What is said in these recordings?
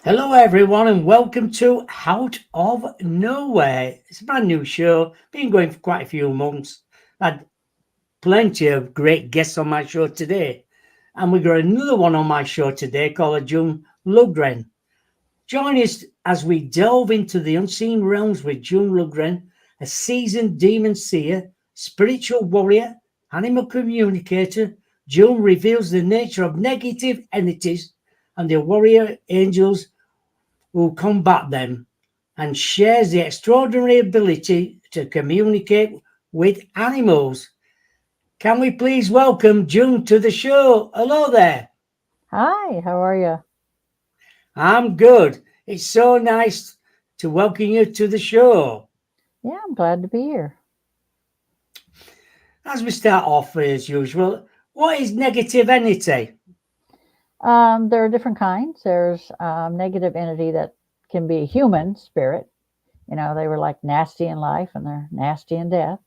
Hello, everyone, and welcome to Out of Nowhere. It's a brand new show, been going for quite a few months. Had plenty of great guests on my show today, and we got another one on my show today called June Lugren. Join us as we delve into the unseen realms with June Lugren, a seasoned demon seer, spiritual warrior, animal communicator. June reveals the nature of negative entities and the warrior angels who combat them and shares the extraordinary ability to communicate with animals. Can we please welcome June to the show? Hello there. Hi, how are you? I'm good. It's so nice to welcome you to the show. Yeah, I'm glad to be here. As we start off as usual, what is negative entity? There are different kinds. There's negative entity that can be a human spirit. They were like nasty in life and they're nasty in death.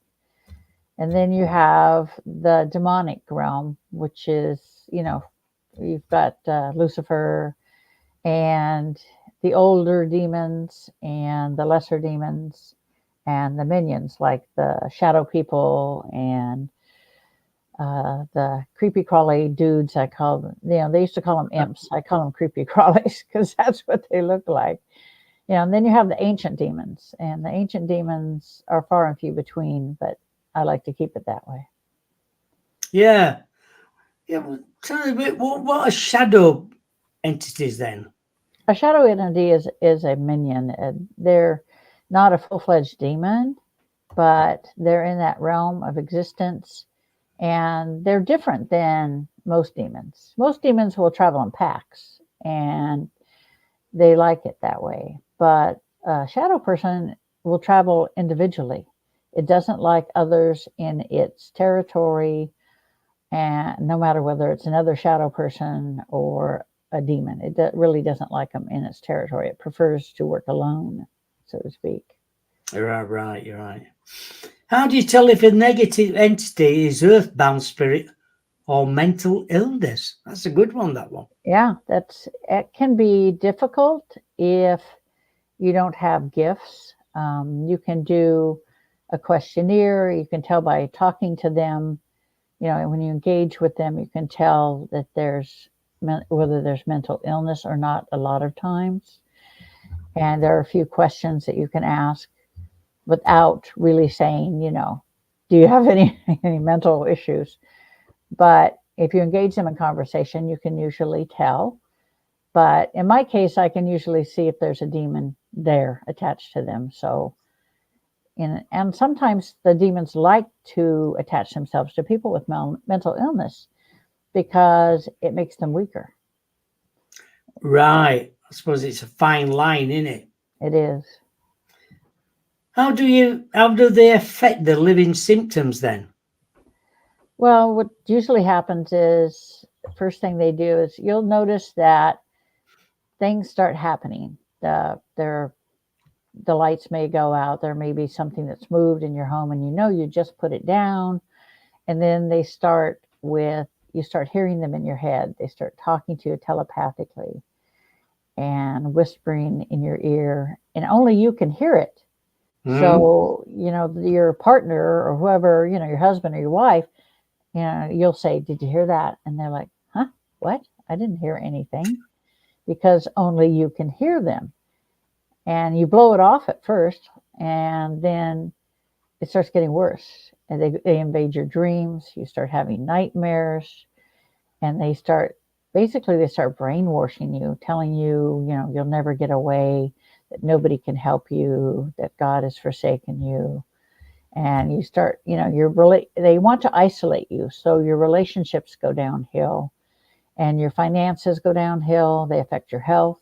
And then you have the demonic realm, which is, you've got Lucifer and the older demons and the lesser demons and the minions, like the shadow people and the creepy crawly dudes. I call them, they used to call them imps. I call them creepy crawlies because that's what they look like. And then you have the ancient demons, and the ancient demons are far and few between, but I like to keep it that way. Yeah. Yeah, well, tell me a bit, what are shadow entities then? A shadow entity is a minion. They're not a full fledged demon, but they're in that realm of existence, and they're different than most demons. Most demons will travel in packs, and they like it that way. But a shadow person will travel individually. It doesn't like others in its territory, and no matter whether it's another shadow person or a demon, really doesn't like them in its territory. It prefers to work alone, so to speak. You're right. How do you tell if a negative entity is earthbound spirit or mental illness? That's a good one, that one. Yeah, it can be difficult if you don't have gifts. You can do a questionnaire. You can tell by talking to them. When you engage with them, you can tell that whether there's mental illness or not a lot of times. And there are a few questions that you can ask without really saying, do you have any any mental issues? But if you engage them in conversation, you can usually tell. But in my case, I can usually see if there's a demon there attached to them. So, and sometimes the demons like to attach themselves to people with mental illness because it makes them weaker. Right. I suppose it's a fine line, isn't it? It is. How do they affect the living symptoms then? Well, what usually happens is first thing they do is you'll notice that things start happening. The lights may go out. There may be something that's moved in your home, and you just put it down. And then you start hearing them in your head. They start talking to you telepathically and whispering in your ear, and only you can hear it. Hmm? So, your partner or whoever, your husband or your wife, you'll say, "Did you hear that?" And they're like, "Huh? What? I didn't hear anything," because only you can hear them. And you blow it off at first, and then it starts getting worse. And they invade your dreams. You start having nightmares, and they start brainwashing you, telling you, you'll never get away, that nobody can help you, that God has forsaken you. And you start, they want to isolate you. So your relationships go downhill and your finances go downhill. They affect your health.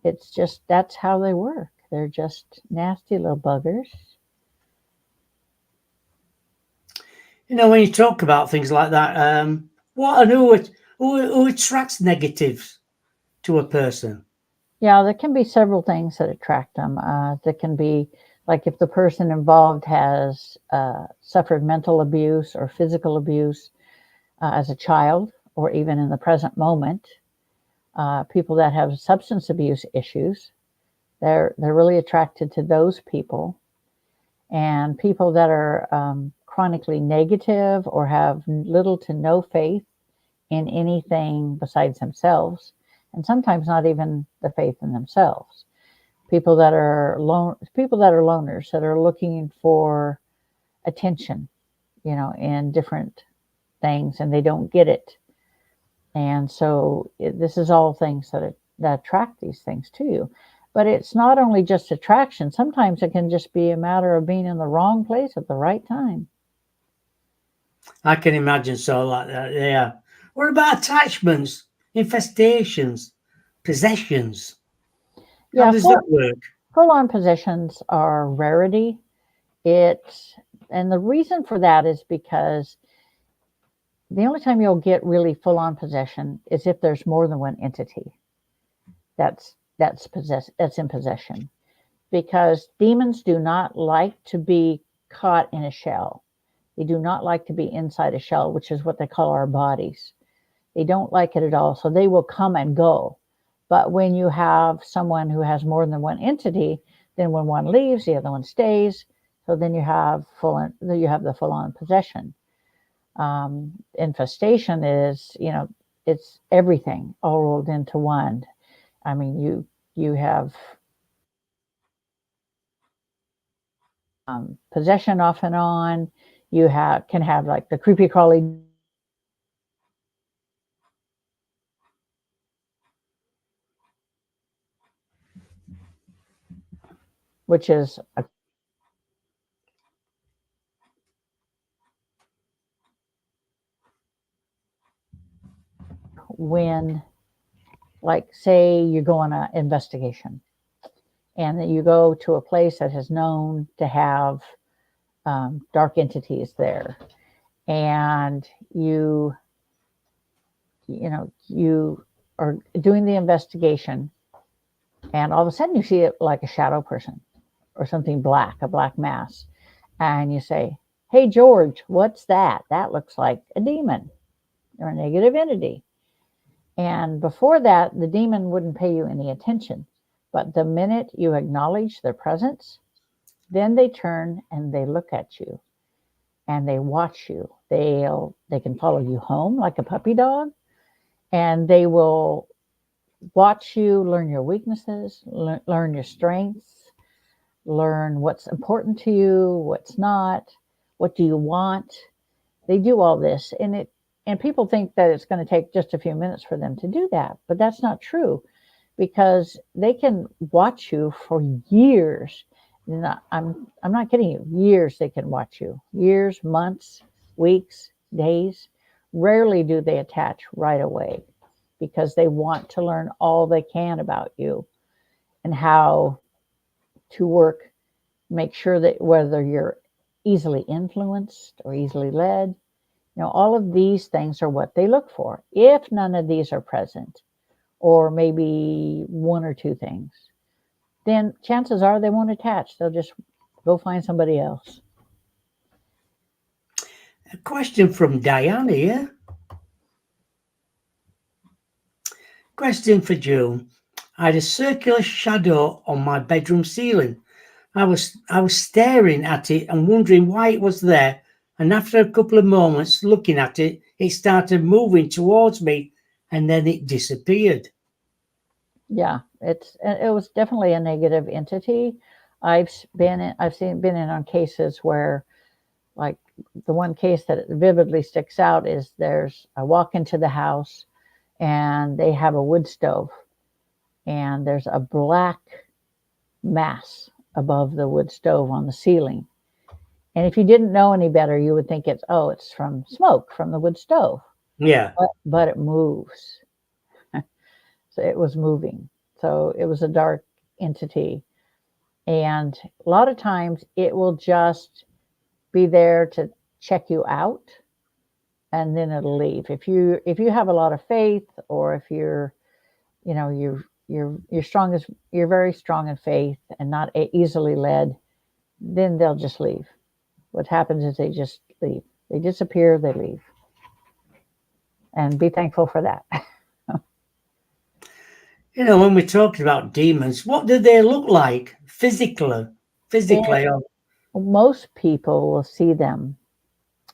It's just, that's how they work. They're just nasty little buggers. When you talk about things like that, what and who attracts negatives to a person? Yeah, there can be several things that attract them. There can be, like, if the person involved has suffered mental abuse or physical abuse as a child, or even in the present moment, People that have substance abuse issues, they're really attracted to those people. And people that are chronically negative or have little to no faith in anything besides themselves, and sometimes not even the faith in themselves. People that are loners that are looking for attention, in different things, and they don't get it. And so this is all things that attract these things to you. But it's not only just attraction. Sometimes it can just be a matter of being in the wrong place at the right time. I can imagine so like that. Yeah. What about attachments, infestations, possessions? How Yeah, does that work? full on possessions are rarity. It and the reason for that is because the only time you'll get really full on possession is if there's more than one entity that's in possession. Because demons do not like to be caught in a shell. They do not like to be inside a shell, which is what they call our bodies. They don't like it at all. So they will come and go. But when you have someone who has more than one entity, then when one leaves, the other one stays. So then you have the full on possession. Infestation is, it's everything all rolled into one. I mean, you have possession off and on. You can have like the creepy crawly, which is when, like, say you go on an investigation and that you go to a place that is known to have dark entities there, and you are doing the investigation, and all of a sudden you see it like a shadow person or something black, a black mass, and you say, "Hey George, what's that? That looks like a demon or a negative entity." And before that, the demon wouldn't pay you any attention. But the minute you acknowledge their presence, then they turn and they look at you and they watch you. They can follow you home like a puppy dog, and they will watch you, learn your weaknesses, learn your strengths, learn what's important to you, what's not, what do you want. They do all this, and people think that it's going to take just a few minutes for them to do that, but that's not true, because they can watch you for years. I'm not kidding you. Years they can watch you. Years, months, weeks, days. Rarely do they attach right away, because they want to learn all they can about you and how to work, make sure that whether you're easily influenced or easily led, all of these things are what they look for. If none of these are present, or maybe one or two things, then chances are they won't attach. They'll just go find somebody else. A question from Diane here. Question for June. I had a circular shadow on my bedroom ceiling. I was staring at it and wondering why it was there. And after a couple of moments looking at it, it started moving towards me and then it disappeared. Yeah, it was definitely a negative entity. Been in on cases where, like, the one case that vividly sticks out is I walk into the house and they have a wood stove, and there's a black mass above the wood stove on the ceiling. And if you didn't know any better, you would think it's from smoke from the wood stove. Yeah. But it moves. So it was moving. So it was a dark entity. And a lot of times it will just be there to check you out, and then it'll leave. If you have a lot of faith, or if you're very strong in faith and not easily led, then they'll just leave. What happens is they just leave. They disappear, they leave. And be thankful for that. When we're talking about demons, what do they look like physically? It, Physically, or most people will see them.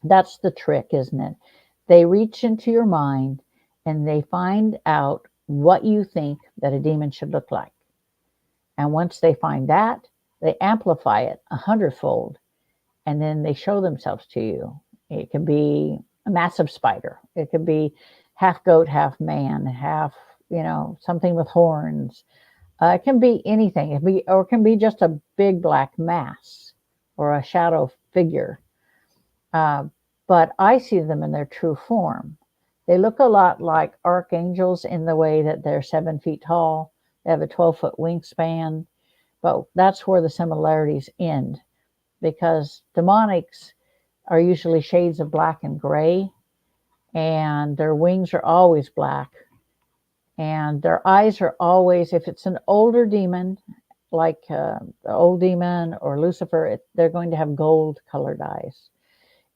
That's the trick, isn't it? They reach into your mind and they find out what you think that a demon should look like. And once they find that, they amplify it 100-fold and then they show themselves to you. It can be a massive spider, it could be half goat, half man, half, something with horns. It can be anything. It can be just a big black mass or a shadow figure. Uh, but I see them in their true form. They look a lot like archangels in the way that they're 7 feet tall. They have a 12-foot wingspan, but that's where the similarities end because demonics are usually shades of black and gray, and their wings are always black, and their eyes are always, if it's an older demon, like the old demon or Lucifer, they're going to have gold colored eyes.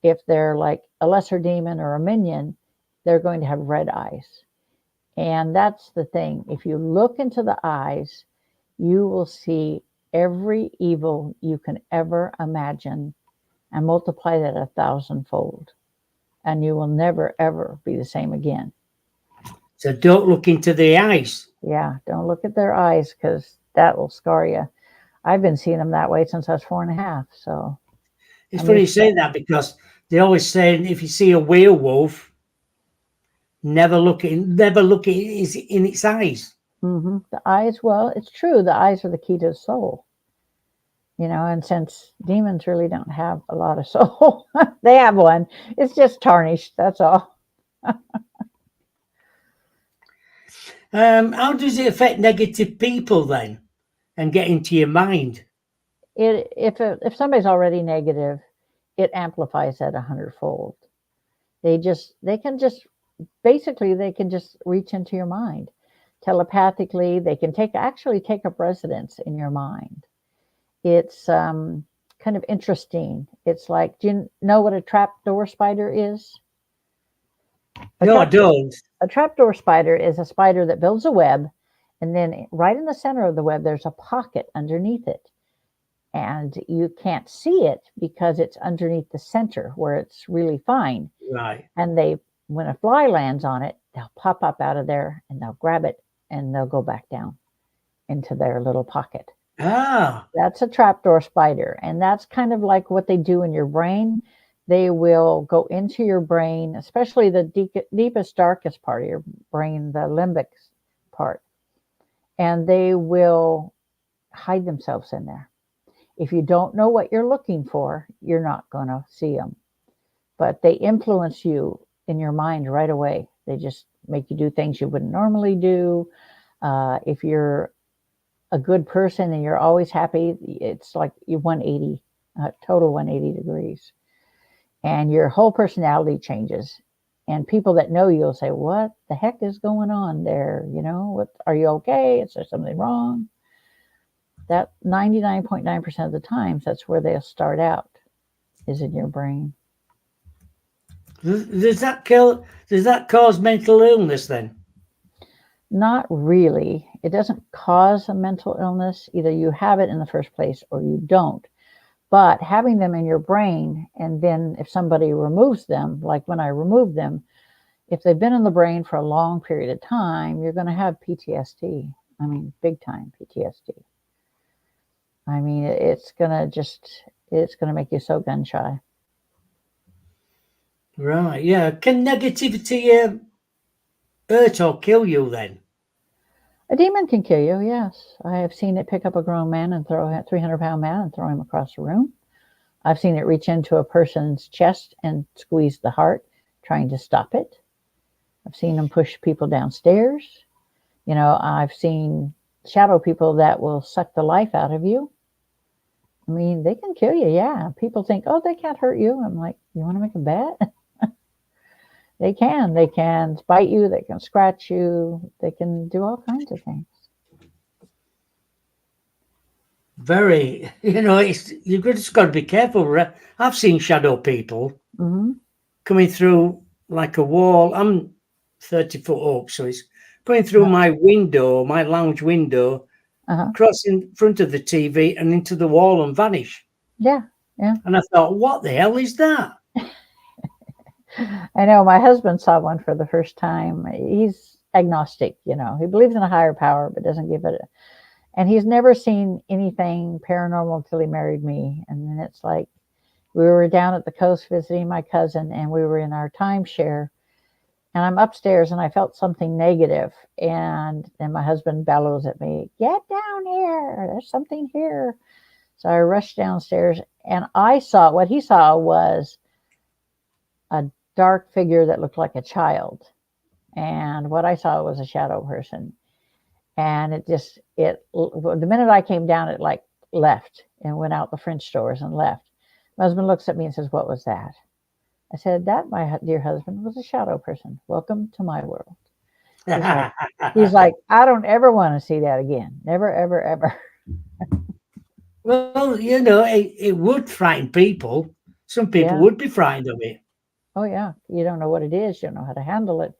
If they're like a lesser demon or a minion, they're going to have red eyes. And that's the thing. If you look into the eyes, you will see every evil you can ever imagine and multiply that 1,000-fold. And you will never, ever be the same again. so don't look into the eyes. Yeah, don't look at their eyes because that will scar you. I've been seeing them that way since I was 4.5. So It's I'm funny you used to say it. that because they always say if you see a werewolf, never look in its eyes. The eyes, well, it's true. The eyes are the key to the soul. And since demons really don't have a lot of soul, they have one. It's just tarnished. That's all. How does it affect negative people then, and get into your mind? If somebody's already negative, it amplifies that 100-fold. They can just basically they can just reach into your mind telepathically. They can actually take up residence in your mind. It's kind of interesting. It's like, do you know what a trapdoor spider is? A No, I trap don't. a trapdoor spider is a spider that builds a web, and then right in the center of the web, there's a pocket underneath it. And you can't see it because it's underneath the center where it's really fine. Right. And when a fly lands on it, they'll pop up out of there and they'll grab it and they'll go back down into their little pocket. Ah, That's a trapdoor spider. And that's kind of like what they do in your brain. They will go into your brain, especially the deepest, darkest part of your brain, the limbic part, and they will hide themselves in there. If you don't know what you're looking for, you're not going to see them. But they influence you in your mind right away. They just make you do things you wouldn't normally do. If you're a good person and you're always happy, it's like you 180, total 180 degrees. And your whole personality changes. And people that know you will say, what the heck is going on there? What, are you okay? Is there something wrong? That 99.9% of the times, that's where they'll start out, is in your brain. does that kill? Does that cause mental illness then? Not really. It doesn't cause a mental illness. Either you have it in the first place or you don't. But having them in your brain, and then if somebody removes them, like when I remove them, if they've been in the brain for a long period of time, you're going to have PTSD. I mean, big time PTSD. I mean, it's going to make you so gun shy. Right. Yeah. Can negativity hurt or kill you then? A demon can kill you, yes. I have seen it pick up a grown man and throw a 300-pound man and throw him across the room. I've seen it reach into a person's chest and squeeze the heart, trying to stop it. I've seen them push people downstairs. I've seen shadow people that will suck the life out of you. I mean, they can kill you, yeah. People think, oh, they can't hurt you. I'm like, you want to make a bet? They can. They can bite you. They can scratch you. They can do all kinds of things. Very. You've just got to be careful. I've seen shadow people Hmm. coming through like a wall. I'm 30 foot up, so it's going through my window, my lounge window, Uh-huh. cross in front of the TV and into the wall and vanish. Yeah, yeah. And I thought, what the hell is that? I know my husband saw one for the first time. He's agnostic, he believes in a higher power, but doesn't give it. And he's never seen anything paranormal till he married me. And then it's like we were down at the coast visiting my cousin, and we were in our timeshare. And I'm upstairs, and I felt something negative. And then my husband bellows at me, "Get down here! There's something here." So I rushed downstairs, and I saw what he saw was a dark figure that looked like a child. And what I saw was a shadow person. And the minute I came down, it like left and went out the French doors and left. My husband looks at me and says, "What was that?" I said, "That, my dear husband, was a shadow person. Welcome to my world." He's like, he's like, "I don't ever want to see that again. Never, ever, ever." Well, it would frighten people. Some people Yeah. would be frightened of it. Oh, yeah. You don't know what it is. You don't know how to handle it.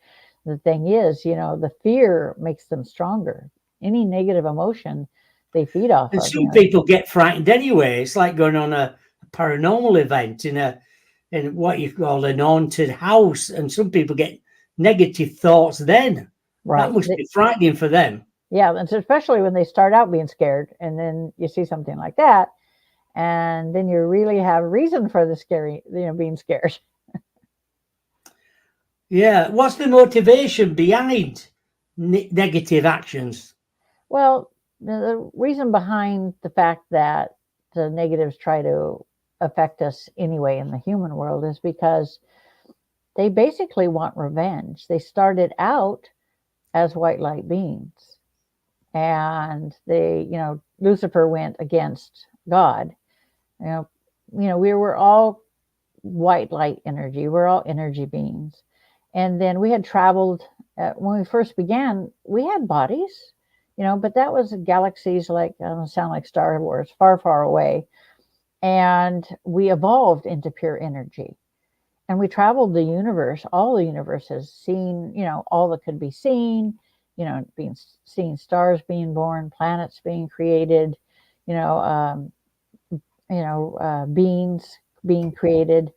The thing is, the fear makes them stronger. Any negative emotion they feed off And of, some people get frightened anyway. It's like going on a paranormal event in what you call an haunted house, and some people get negative thoughts then. That right. must be frightening for them. Yeah. And so especially when they start out being scared and then you see something like that. And then you really have reason for the scary, being scared. Yeah. What's the motivation behind negative actions? Well, the reason behind the fact that the negatives try to affect us anyway in the human world is because they basically want revenge. They started out as white light beings, and Lucifer went against God. You know, we were all white light energy. We're all energy beings. And then we had traveled, when we first began, we had bodies, but that was galaxies like, I don't sound like Star Wars, far, far away. And we evolved into pure energy. And we traveled the universe, all the universes, seeing, all that could be seen, seeing stars being born, planets being created, you know, um, beings being created.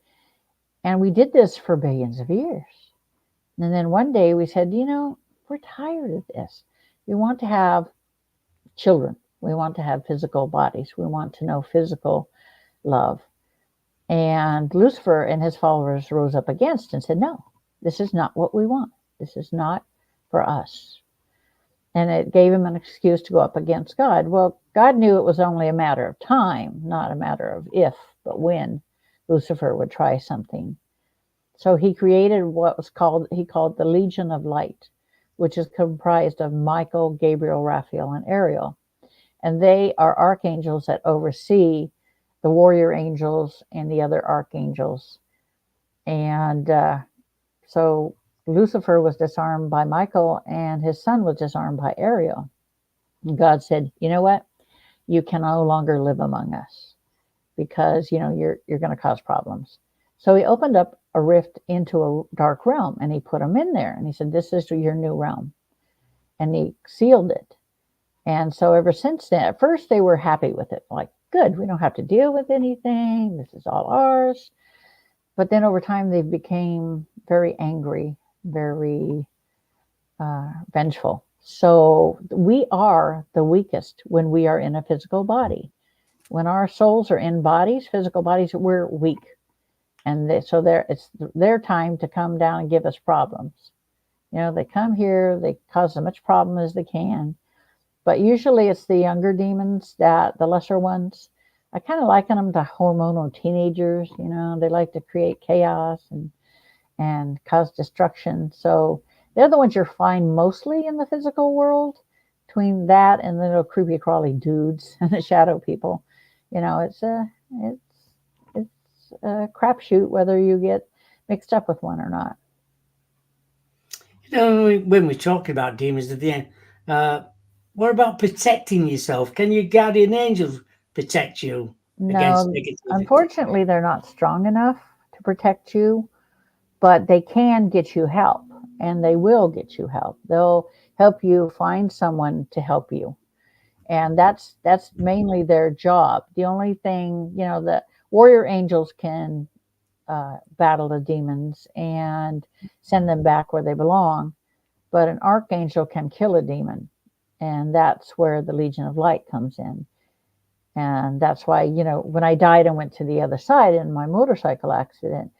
And we did this for billions of years. And then one day we said, we're tired of this. We want to have children. We want to have physical bodies. We want to know physical love. And Lucifer and his followers rose up against and said, no, this is not what we want. This is not for us. And it gave him an excuse to go up against God. Well, God knew it was only a matter of time, not a matter of if, but when Lucifer would try something. So he created what he called the Legion of Light, which is comprised of Michael, Gabriel, Raphael, and Ariel. And they are archangels that oversee the warrior angels and the other archangels. And so Lucifer was disarmed by Michael, and his son was disarmed by Ariel. And God said, "You know what? You can no longer live among us because you're going to cause problems." So he opened up a rift into a dark realm, and he put them in there, and he said, "This is your new realm," and he sealed it. And so ever since then, at first they were happy with it, like, good, we don't have to deal with anything, this is all ours. But then over time they became very angry, very vengeful. So we are the weakest when we are in a physical body. When our souls are in bodies, physical bodies, we're weak. And it's their time to come down and give us problems. They come here, they cause as much problem as they can. But usually it's the younger demons, the lesser ones. I kind of liken them to hormonal teenagers. They like to create chaos and cause destruction. So they're the ones you'll find mostly in the physical world. Between that and the little creepy crawly dudes and the shadow people, it's a crapshoot whether you get mixed up with one or not. When we talk about demons at the end, what about protecting yourself? Can your guardian angels protect you against No, negativity? unfortunately, they're not strong enough to protect you, but they can get you help. and they will get you help. They'll help you find someone to help you, and that's mainly their job. The only thing, the warrior angels can battle the demons and send them back where they belong, but an archangel can kill a demon, and that's where the Legion of Light comes in. And that's why, when I died and went to the other side in my motorcycle accident,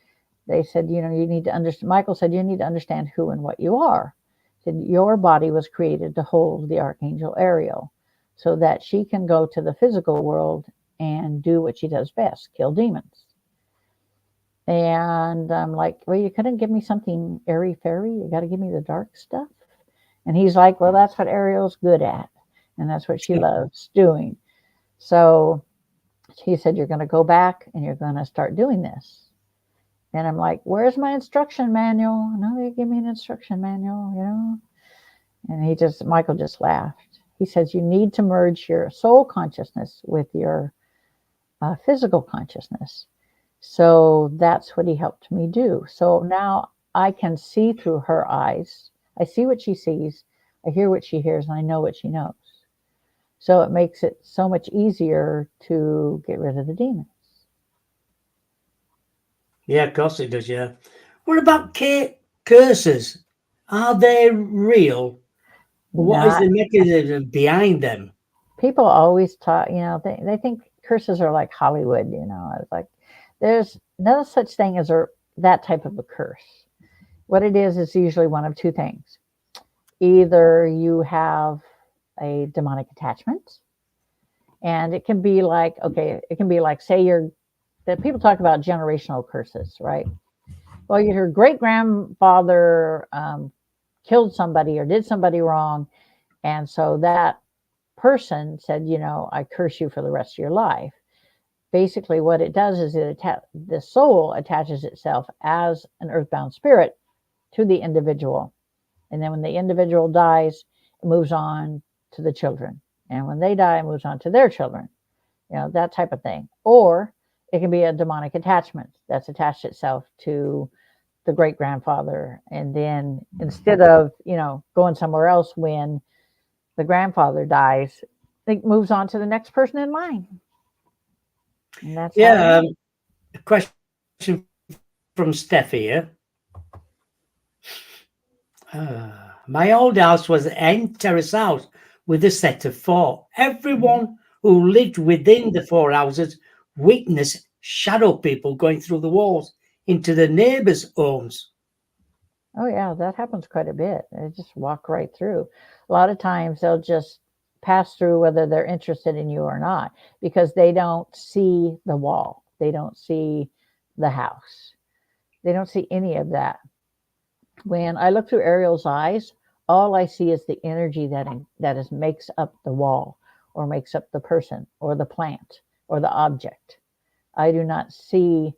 they said, you need to understand. Michael said, you need to understand who and what you are. He said, your body was created to hold the Archangel Ariel so that she can go to the physical world and do what she does best, kill demons. And I'm like, well, you couldn't give me something airy fairy. You got to give me the dark stuff. And he's like, well, that's what Ariel's good at. And that's what she loves doing. So he said, you're going to go back and you're going to start doing this. And I'm like, where's my instruction manual? No, they give me an instruction manual. And Michael just laughed. He says, you need to merge your soul consciousness with your physical consciousness. So that's what he helped me do. So now I can see through her eyes. I see what she sees. I hear what she hears, and I know what she knows. So it makes it so much easier to get rid of the demons. Yeah, of course it does, yeah. What about curses? Are they real? What is Not the mechanism behind them? People always talk, they think curses are like Hollywood, It's like there's no such thing as that type of a curse. What it is usually one of two things. Either you have a demonic attachment, and it can be like, say that people talk about generational curses, right? Well, your great grandfather killed somebody or did somebody wrong, and so that person said, I curse you for the rest of your life. Basically, what it does is the soul attaches itself as an earthbound spirit to the individual. And then when the individual dies, it moves on to the children. And when they die, it moves on to their children, that type of thing. Or it can be a demonic attachment that's attached itself to the great grandfather. And then instead of, going somewhere else when the grandfather dies, it moves on to the next person in line. And that's how Yeah, it is. a question from Steph here. My old house was an end terrace house with a set of four. Everyone who lived within the four houses witnessed shadow people going through the walls into the neighbours' homes. Oh, yeah, that happens quite a bit. They just walk right through. A lot of times they'll just pass through whether they're interested in you or not because they don't see the wall. They don't see the house. They don't see any of that. When I look through Ariel's eyes, all I see is the energy that makes up the wall or makes up the person or the plant or the object. I do not see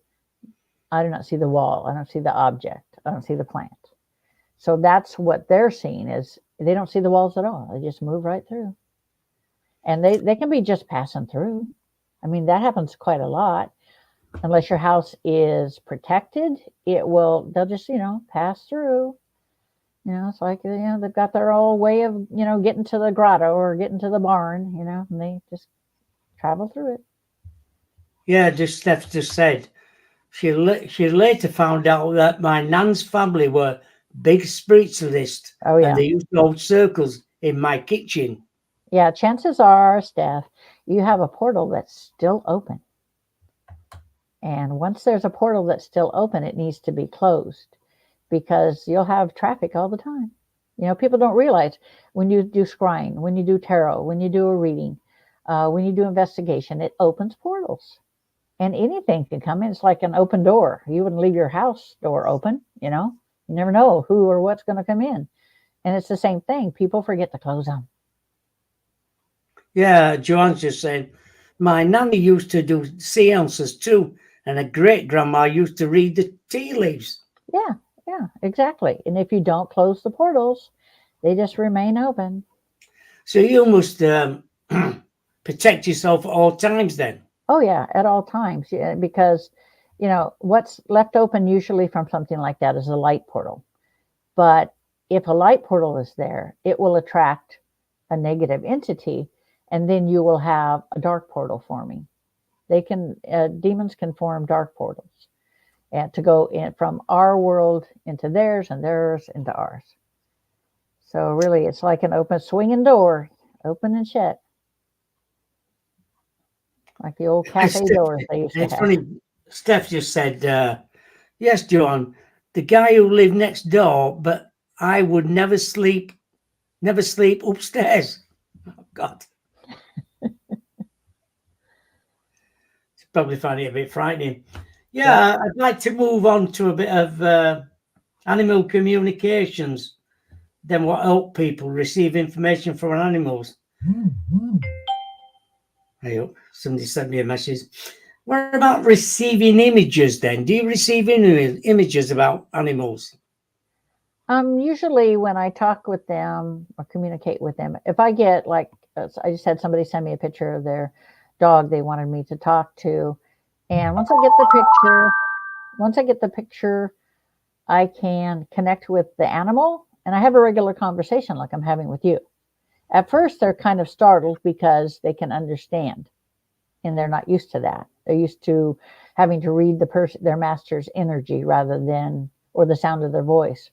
the wall. I don't see the object. I don't see the plant. So that's what they're seeing is they don't see the walls at all. They just move right through. And they can be just passing through. I mean, that happens quite a lot. Unless your house is protected, they'll just, pass through. It's like, they've got their own way of, getting to the grotto or getting to the barn, and they just travel through it. Yeah, just Steph just said she later found out that my nan's family were big spiritualists Oh, and yeah. they used to hold circles in my kitchen. Yeah, chances are, Steph, you have a portal that's still open. And once there's a portal that's still open, it needs to be closed because you'll have traffic all the time. People don't realize when you do scrying, when you do tarot, when you do a reading, when you do investigation, it opens portals and anything can come in. It's like an open door. You wouldn't leave your house door open, You never know who or what's going to come in. And it's the same thing. People forget to close them. Yeah, Joanne's just saying, my nanny used to do seances too, and a great grandma used to read the tea leaves. Yeah, yeah, exactly. And if you don't close the portals, they just remain open. So you must protect yourself at all times then. Oh, yeah, at all times. Yeah, because, what's left open usually from something like that is a light portal. But if a light portal is there, it will attract a negative entity, and then you will have a dark portal forming. They can demons can form dark portals and to go in from our world into theirs and theirs into ours. So really, it's like an open swinging door, open and shut, like the old And cafe Steph, doors they used to it's have. funny. Steph just said, "Yes, John, the guy who lived next door, but I would never sleep upstairs." Oh God, it's probably finding it a bit frightening. Yep. Yeah, I'd like to move on to a bit of animal communications. Then what help people receive information from animals. I hope somebody sent me a message. What about receiving images then? Do you receive images about animals? Usually when I talk with them or communicate with them, if I get like, I just had somebody send me a picture of their dog they wanted me to talk to, and once I get the picture, I can connect with the animal, and I have a regular conversation like I'm having with you. At first, they're kind of startled because they can understand, and they're not used to that. They're used to having to read their master's energy rather than, or the sound of their voice,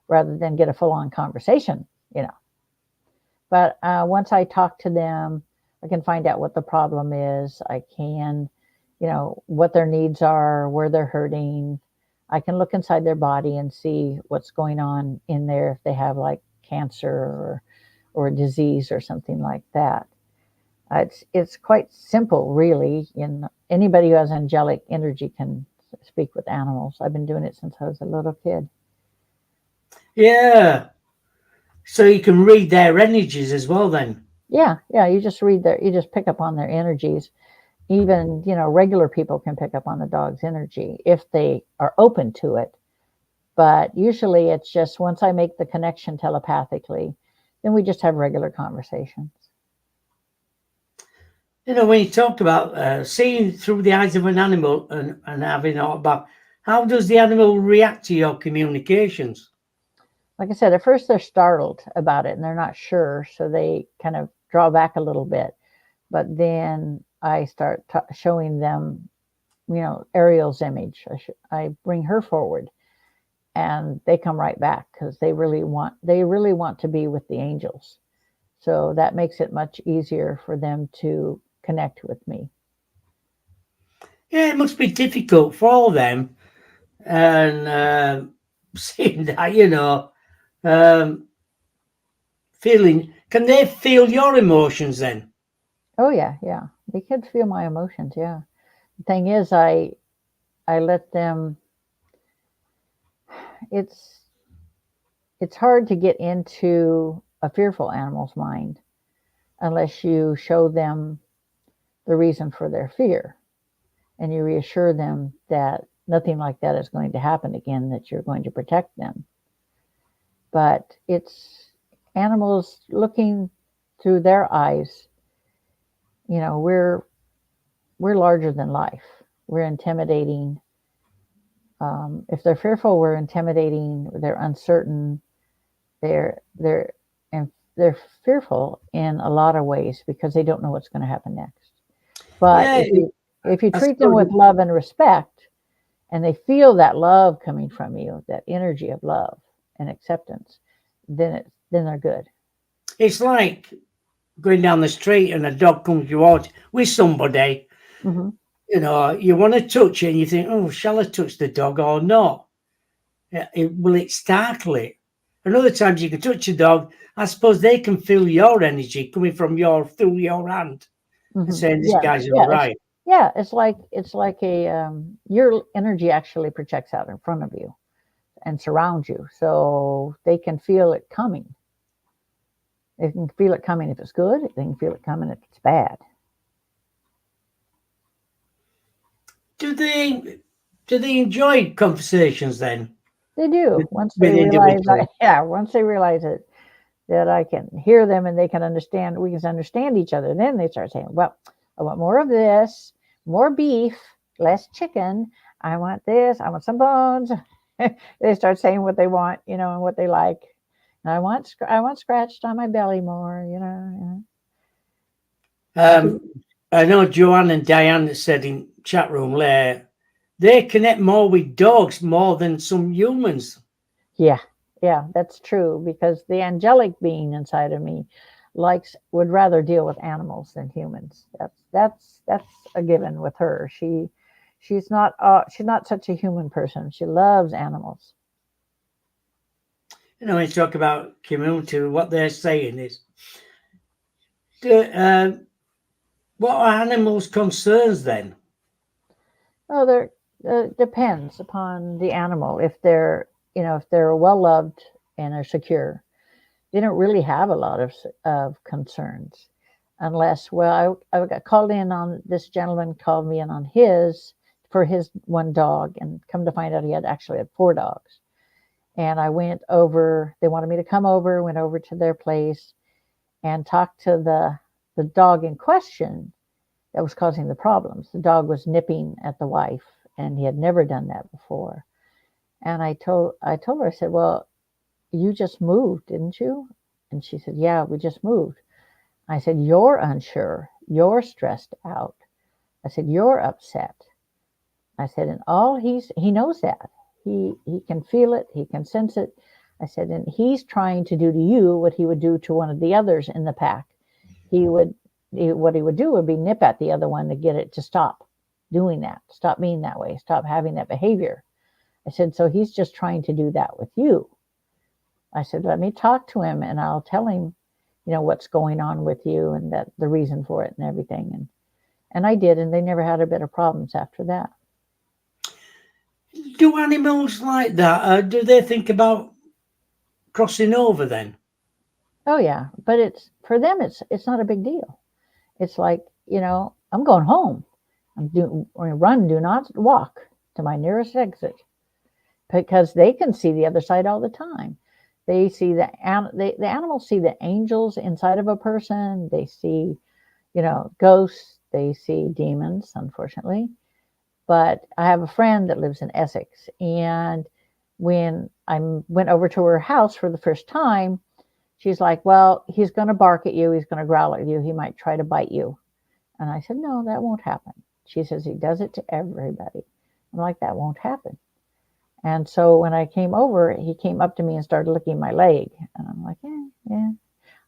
rather than get a full-on conversation, you know. But once I talk to them, I can find out what the problem is. I can, what their needs are, where they're hurting. I can look inside their body and see what's going on in there if they have like cancer or a disease or something like that. It's quite simple, really. And anybody who has angelic energy can speak with animals. I've been doing it since I was a little kid. Yeah. So you can read their energies as well then. Yeah, yeah. You just pick up on their energies. Even regular people can pick up on the dog's energy if they are open to it. But usually, it's just once I make the connection telepathically, then we just have regular conversations. When you talk about seeing through the eyes of an animal and having all about, how does the animal react to your communications? Like I said, at first they're startled about it and they're not sure, so they kind of draw back a little bit. But then I start showing them, Ariel's image. I bring her forward, and they come right back because they really want to be with the angels. So that makes it much easier for them to connect with me. Yeah, it must be difficult for them. And seeing that, um, feeling, can they feel your emotions then? Oh yeah, yeah. They could feel my emotions. Yeah. The thing is, I let them. It's it's hard to get into a fearful animal's mind unless you show them the reason for their fear and you reassure them that nothing like that is going to happen again, that you're going to protect them. But it's animals looking through their eyes. We're larger than life. We're intimidating. If they're fearful, we're intimidating. They're uncertain. They're and they're fearful in a lot of ways because they don't know what's going to happen next. But Yeah, if you I treat them suppose. with love and respect, and they feel that love coming from you, that energy of love and acceptance, then they're good. It's like going down the street and a dog comes towards with somebody. Hmm. You want to touch it and you think, oh, shall I touch the dog or not? Will it startle it? And other times you can touch a dog. I suppose they can feel your energy coming from through your hand and Hmm. saying this Yeah, guy's all yeah. right. It's like a your energy actually projects out in front of you and surrounds you, so they can feel it coming. They can feel it coming if it's good. They can feel it coming if it's bad. Do they enjoy conversations then They do with, once they with realize. individuals? Yeah, once they realize it, that I can hear them and they can understand. We can understand each other. Then they start saying, "Well, I want more of this, more beef, less chicken. I want this. I want some bones." They start saying what they want, and what they like. And I want scratched on my belly more, Um, I know Joanne and Diane said in chat room there, they connect more with dogs more than some humans. Yeah, yeah, that's true because the angelic being inside of me would rather deal with animals than humans. That's a given with her. She's not such a human person. She loves animals. When you talk about community, what they're saying is, uh, what are animals' concerns then? Oh, there depends upon the animal. If they're well loved and are secure, they don't really have a lot of concerns, unless I got called in on this gentleman called me in on his for his one dog, and come to find out he actually had four dogs. And I went over. They wanted me to come over. Went over to their place and talked to the dog in question that was causing the problems. The dog was nipping at the wife, and he had never done that before. And I told her, I said, "Well, you just moved, didn't you?" And she said, "Yeah, we just moved." I said, "You're unsure. You're stressed out." I said, "You're upset." I said, "And he knows that. He can feel it. He can sense it." I said, "And he's trying to do to you what he would do to one of the others in the pack. He would what he would do would be nip at the other one to get it to stop doing that, stop being that way, stop having that behavior." I said, "So he's just trying to do that with you." I said, "Let me talk to him and I'll tell him, what's going on with you and that the reason for it and everything." And I did, and they never had a bit of problems after that. Do animals like that? Do they think about crossing over then? Oh yeah, but it's for them. It's not a big deal. It's like, I'm going home. Run, do not walk to my nearest exit, because they can see the other side all the time. They see the animals see the angels inside of a person. They see, ghosts. They see demons, unfortunately. But I have a friend that lives in Essex, and when I went over to her house for the first time, she's like, "Well, he's going to bark at you. He's going to growl at you. He might try to bite you." And I said, "No, that won't happen." She says, "He does it to everybody." I'm like, "That won't happen." And so when I came over, he came up to me and started licking my leg. And I'm like, "Yeah, yeah."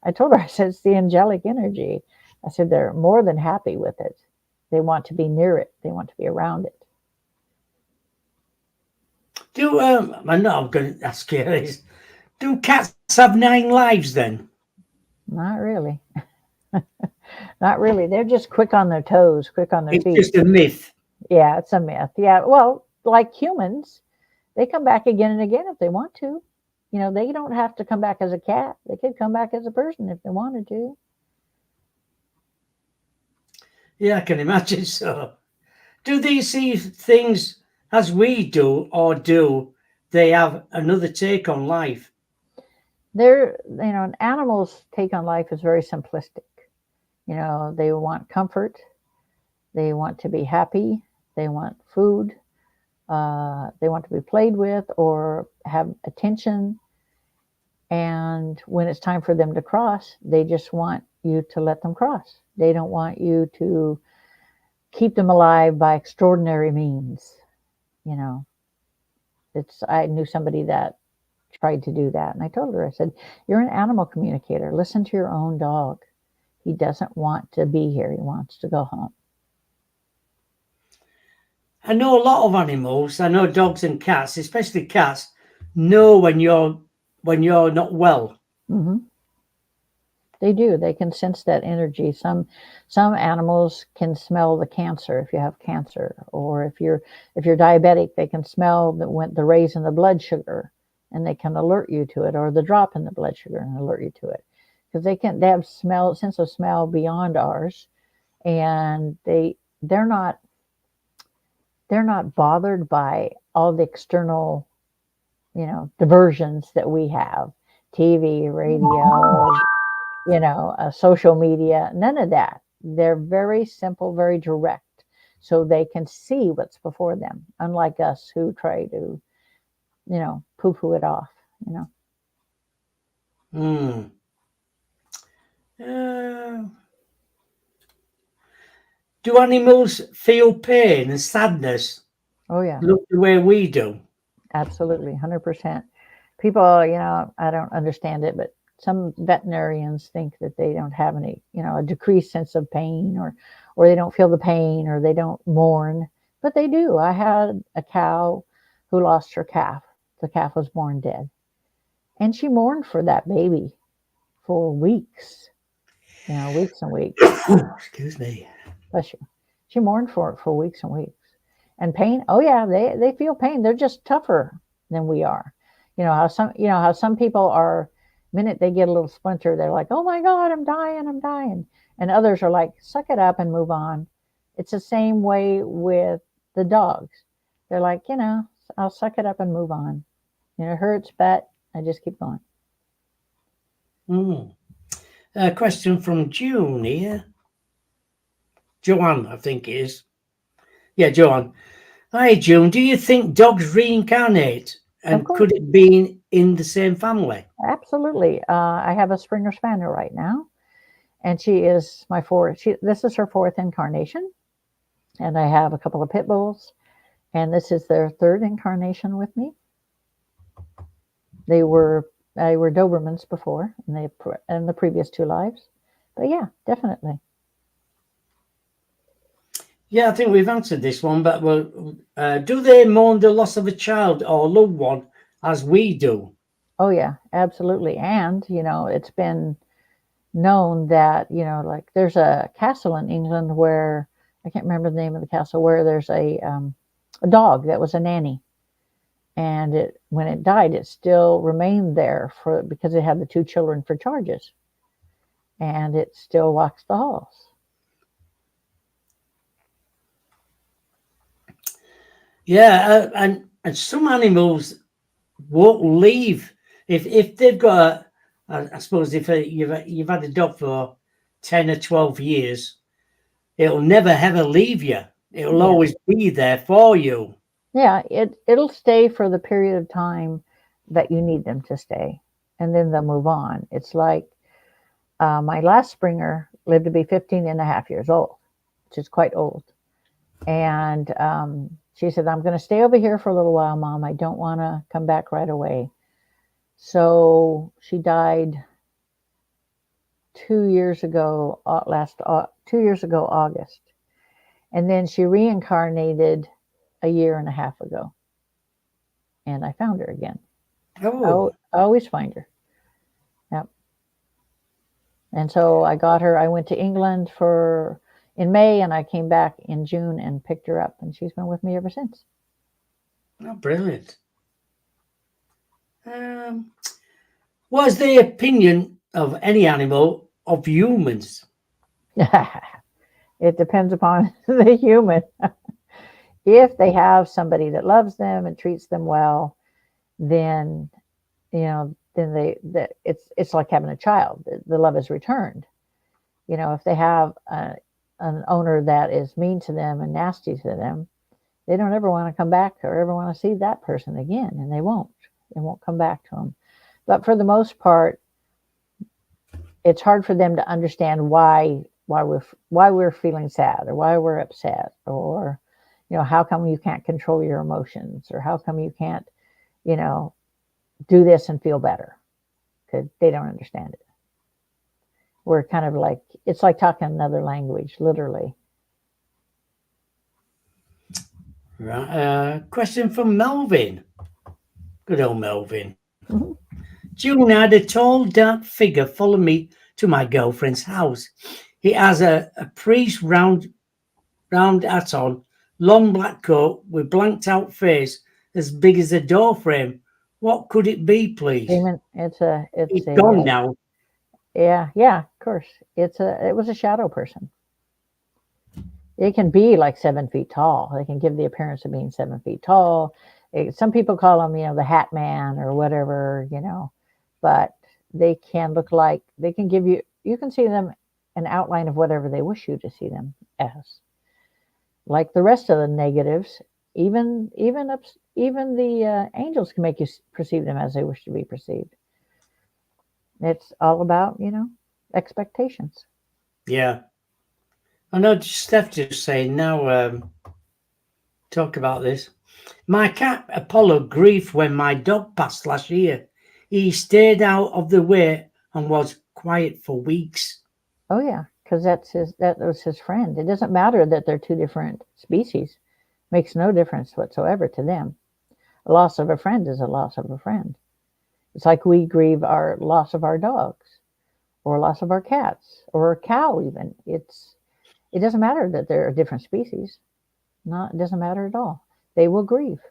I told her, I said, "It's the angelic energy." I said, "They're more than happy with it. They want to be near it. They want to be around it." I know I'm going to ask you this. Do cats have 9 lives then? Not really. Not really. They're just quick on their toes, quick on their It's feet. just a myth. Yeah, it's a myth. Yeah. Well, like humans, they come back again and again if they want to. They don't have to come back as a cat. They could come back as a person if they wanted to. Yeah, I can imagine so. Do they see things as we do, or do they have another take on life? An animal's take on life is very simplistic. They want comfort. They want to be happy. They want food. They want to be played with or have attention. And when it's time for them to cross, they just want you to let them cross. They don't want you to keep them alive by extraordinary means. You know, I knew somebody that tried to do that. And I told her, I said, "You're an animal communicator. Listen to your own dog. He doesn't want to be here. He wants to go home." I know a lot of animals. I know dogs and cats, especially cats, know when you're not well. Hmm. They do. They can sense that energy. Some animals can smell the cancer if you have cancer, or if you're diabetic, they can smell the raise in the blood sugar, and they can alert you to it, or the drop in the blood sugar and alert you to it, because they have sense of smell beyond ours, and they're not bothered by all the external diversions that we have, TV, radio, social media, none of that. They're very simple, very direct, so they can see what's before them, unlike us who try to, poo-poo it off. Hmm. Uh, do animals feel pain and sadness Oh yeah, look the way we do? absolutely, 100%. People, I don't understand it, but some veterinarians think that they don't have any, a decreased sense of pain, or they don't feel the pain, or they don't mourn, but they do. I had a cow who lost her calf. The calf was born dead, and she mourned for that baby for weeks, weeks and weeks. Excuse me. Bless you. She mourned for it for weeks and weeks. And pain, oh yeah, they feel pain. They're just tougher than we are. You know how some people are, minute they get a little splinter, they're like, "Oh my God, I'm dying, I'm dying." And others are like, "Suck it up and move on." It's the same way with the dogs. They're like, "I'll suck it up and move on. It hurts, but I just keep going." Hmm. A question from June here. Joanne, I think it is. Yeah, Joanne. Hi, June. Do you think dogs reincarnate? Of And course. could it be in the same family? Absolutely. I have a Springer Spaniel right now, and she is my fourth. This is her fourth incarnation, and I have a couple of pit bulls, and this is their third incarnation with me. They were Dobermans before, in the previous two lives. But yeah, definitely. Yeah, I think we've answered this one, but do they mourn the loss of a child or loved one as we do? Oh yeah, absolutely. And it's been known that like there's a castle in England where I can't remember the name of the castle, where there's a dog that was a nanny, and when it died, it still remained there for because it had the two children for charges, and it still walks the halls. Yeah, and some animals won't leave if they've got I suppose if you've had a dog for 10 or 12 years, it'll never ever leave you. It'll Yeah, always be there for you. yeah, it'll stay for the period of time that you need them to stay, and then they'll move on. It's like my last Springer lived to be 15 and a half years old, which is quite old. And she said, "I'm going to stay over here for a little while, Mom. I don't want to come back right away." So she died 2 years ago, 2 years ago, August. And then she reincarnated a year and a half ago. And I found her again. Oh, I always find her. Yep. And so I got her. I went to England in May, and I came back in June and picked her up. And she's been with me ever since. oh brilliant. Um, what is the opinion of any animal of humans? It depends upon the human. If they have somebody that loves them and treats them well, then it's like having a child. The love is returned. If they have an owner that is mean to them and nasty to them, they don't ever want to come back or ever want to see that person again, and they won't. They won't come back to them. But for the most part, it's hard for them to understand why we're feeling sad, or why we're upset, or how come you can't control your emotions, or how come you can't you know do this and feel better, because they don't understand it. We're kind of like, it's like talking another language, literally. Right. Question from Melvin. Good old Melvin. Mhm. June had a tall, dark figure follow me to my girlfriend's house. He has a priest round hat on, long black coat with blanked out face as big as a door frame. What could it be, please? Demon, it's He's a gone now. yeah, yeah, of course. It was a shadow person. It can be like 7 feet tall. They can give the appearance of being 7 feet tall. Some people call them, the Hat Man or whatever, but they can look like, they can give you, you can see them an outline of whatever they wish you to see them as. Like the rest of the negatives, even even the angels can make you perceive them as they wish to be perceived. It's all about, expectations. Yeah. I know Steph just saying now, talk about this. My cat Apollo grieved when my dog passed last year. He stayed out of the way and was quiet for weeks. Oh yeah, because that was his friend. It doesn't matter that they're two different species. Makes no difference whatsoever to them. A loss of a friend is a loss of a friend. It's like we grieve our loss of our dogs or loss of our cats or a cow even. It doesn't matter that they're a different species. Not it doesn't matter at all. They will grieve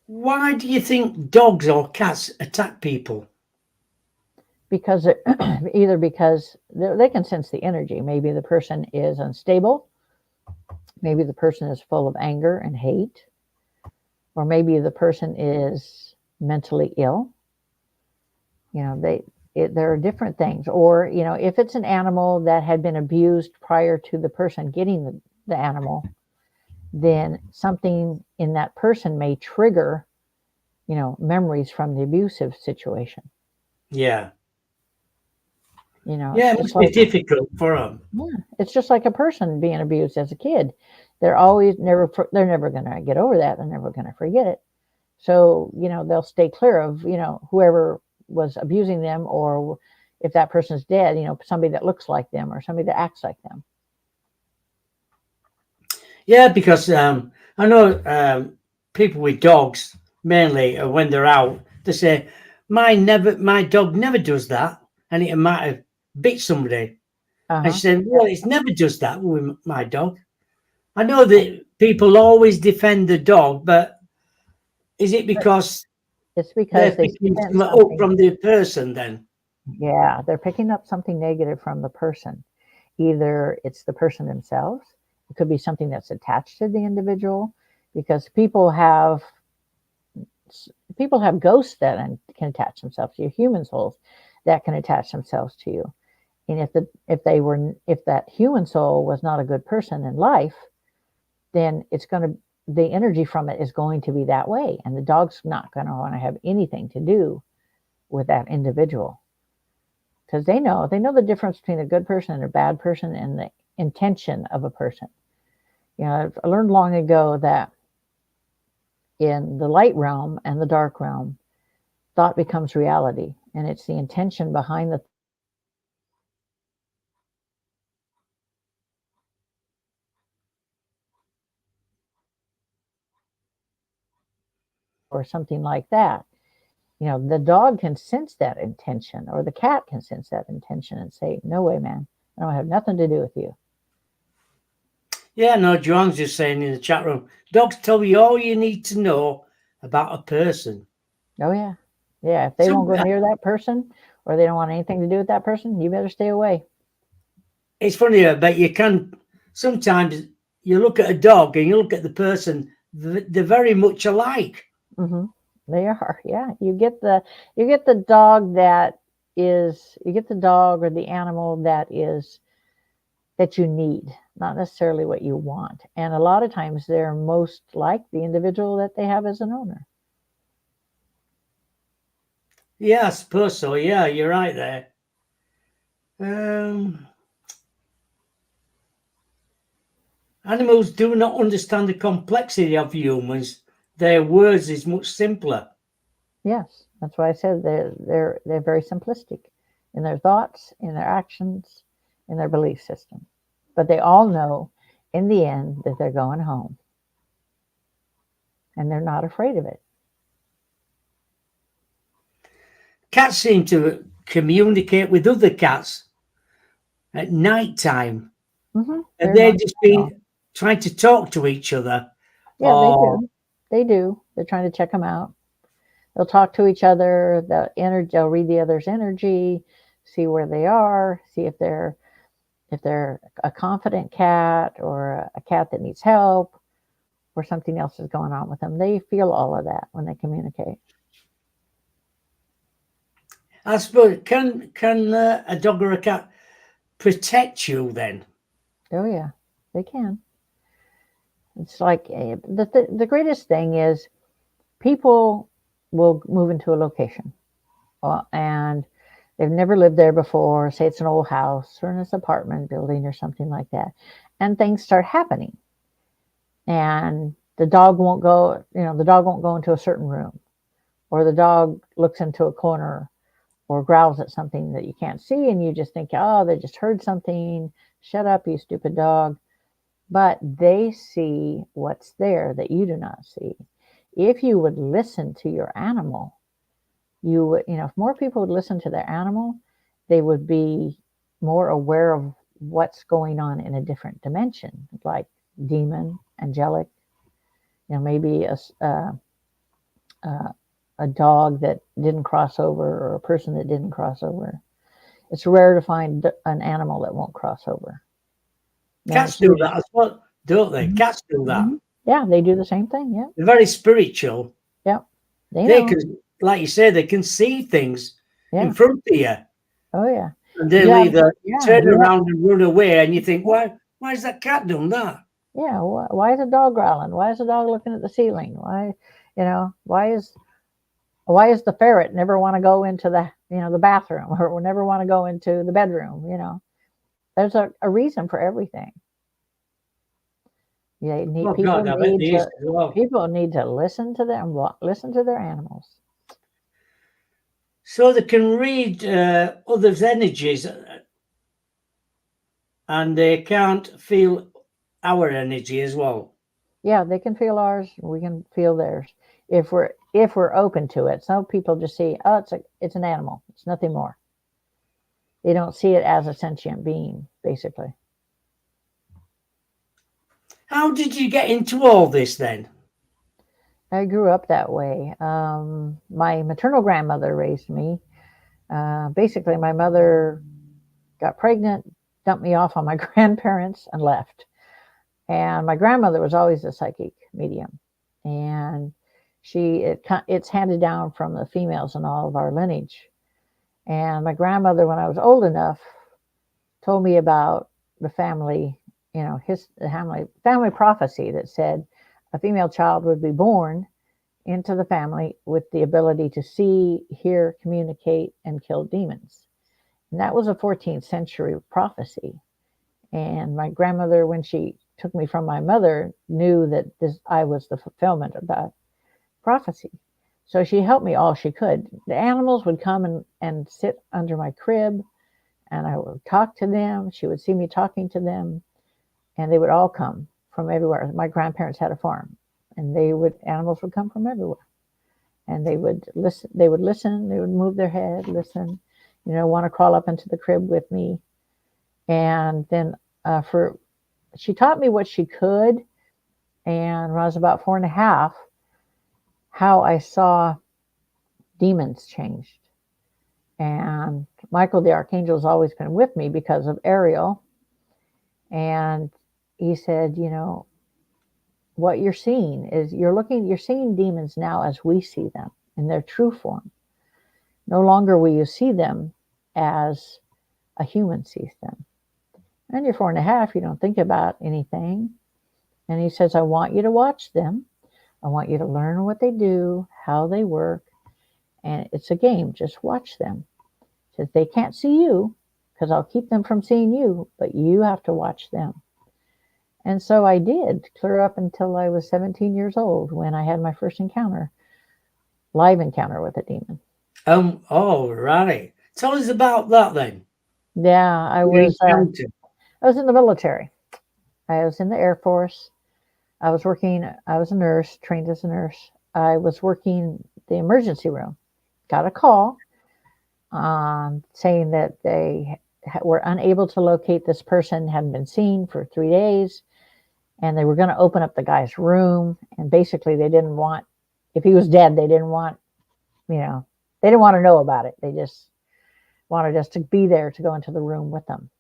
Why do you think dogs or cats attack people? because either because they can sense the energy. Maybe the person is unstable. Maybe the person is full of anger and hate, or maybe the person is mentally ill. There are different things. Or if it's an animal that had been abused prior to the person getting the animal, then something in that person may trigger memories from the abusive situation. Yeah. It's Yeah, it just must be like, difficult for them. yeah, it's just like a person being abused as a kid. They're never going to get over that. They're never going to forget it. So, they'll stay clear of, whoever was abusing them, or if that person's dead, somebody that looks like them or somebody that acts like them. Yeah, because I know people with dogs mainly when they're out, they say my dog never does that, and it might have bit somebody. And Uh-huh. she said, Yep. well, it's never does that with my dog. I know that people always defend the dog, but is it But because it's because they're they picking sense something up something. from the person then? Yeah, they're picking up something negative from the person. Either it's the person themselves, it could be something that's attached to the individual, because people have ghosts that can attach themselves to you, human souls that can attach themselves to you. And if that human soul was not a good person in life, then the energy from it is going to be that way, and the dog's not going to want to have anything to do with that individual, because they know the difference between a good person and a bad person and the intention of a person. I learned long ago that in the light realm and the dark realm, thought becomes reality, and it's the intention behind the thought that makes it reality. Or something like that. The dog can sense that intention, or the cat can sense that intention and say, no way, man, I don't have nothing to do with you. Yeah, no, Joanne's just saying in the chat room, dogs tell you all you need to know about a person. Oh yeah, yeah, if they So won't go near that person, or they don't want anything to do with that person, you better stay away. it's funny, but you can sometimes you look at a dog and you look at the person, they're very much alike. Hmm. They are. Yeah, you get the dog or the animal that you need, not necessarily what you want. And a lot of times they're most like the individual that they have as an owner. Yeah, I suppose so. Yeah, you're right there. Um, Animals do not understand the complexity of humans. Their words is much simpler. Yes, that's why I said they're very simplistic in their thoughts, in their actions, in their belief system. But they all know in the end that they're going home, and they're not afraid of it. Cats seem to communicate with other cats at night time. Have They're they just nocturnal. been trying to talk to each other? Yeah, they Or do. They do. They're trying to check them out. They'll talk to each other. They'll read the other's energy, see where they are, see if they're a confident cat or a cat that needs help or something else is going on with them. They feel all of that when they communicate. I suppose can a dog or a cat protect you then? Oh yeah, they can. It's like the greatest thing is people will move into a location and they've never lived there before. Say it's an old house or an apartment building or something like that, and things start happening. And the dog won't go. The dog won't go into a certain room, or the dog looks into a corner or growls at something that you can't see, and you just think, oh, they just heard something. Shut up, you stupid dog. But they see what's there that you do not see. If you would listen to your animal, you would, if more people would listen to their animal, they would be more aware of what's going on in a different dimension, like demon, angelic, maybe a dog that didn't cross over or a person that didn't cross over. It's rare to find an animal that won't cross over. No, Cats it's do usually, that as well, don't they? mhm, Cats do that. mhm. Yeah, they do the same thing. Yep, They're very spiritual. yep. They They know. can, like you say, they can see things in Yeah. front of you, Oh yeah. and You they'll have. either Yeah. turn You have. around and run away, and you think, Yeah. why is that cat doing that? Yeah. Why is a dog growling? Why is the dog looking at the ceiling? Why, why is the ferret never want to go into the bathroom or never want to go into the bedroom? There's a reason for everything. Yeah, Oh people God, I bet need there is to as well. listen to them, listen to their animals. So they can read others' energies, and they can't feel our energy as well. Yeah, they can feel ours, we can feel theirs if we're open to it. Some people just see, oh, it's an animal, it's nothing more. They don't see it as a sentient being, basically. How did you get into all this then? I grew up that way. My maternal grandmother raised me. Basically, my mother got pregnant, dumped me off on my grandparents, and left. And my grandmother was always a psychic medium, and it's handed down from the females in all of our lineage. And my grandmother, when I was old enough, told me about the family, the family prophecy that said a female child would be born into the family with the ability to see, hear, communicate, and kill demons. And that was a 14th century prophecy. And my grandmother, when she took me from my mother, knew that I was the fulfillment of that prophecy. So she helped me all she could. The animals would come and sit under my crib, and I would talk to them. She would see me talking to them, and they would all come from everywhere. My grandparents had a farm, and animals would come from everywhere, and they would listen. They would listen. They would move their head, listen, want to crawl up into the crib with me. And then for she taught me what she could. And when I was about 4.5, how I saw demons changed. And Michael the Archangel has always been with me because of Ariel. And he said, what you're seeing is you're seeing demons now as we see them in their true form. No longer will you see them as a human sees them. And you're 4.5, you don't think about anything. And he says, I want you to watch them. I want you to learn what they do, how they work. And it's a game. Just watch them. He says, they can't see you because I'll keep them from seeing you, but you have to watch them. And so I did, clear up until I was 17 years old when I had my first live encounter with a demon. Oh, right. Tell us about that then. Yeah, Your encounter. I was in the military. I was in the Air Force. I was a nurse, trained as a nurse. I was working the emergency room. Got a call saying that they were unable to locate this person, hadn't been seen for 3 days, and they were going to open up the guy's room. And basically, they didn't want, if he was dead, they didn't want, they didn't want to know about it. They just wanted us to be there to go into the room with them.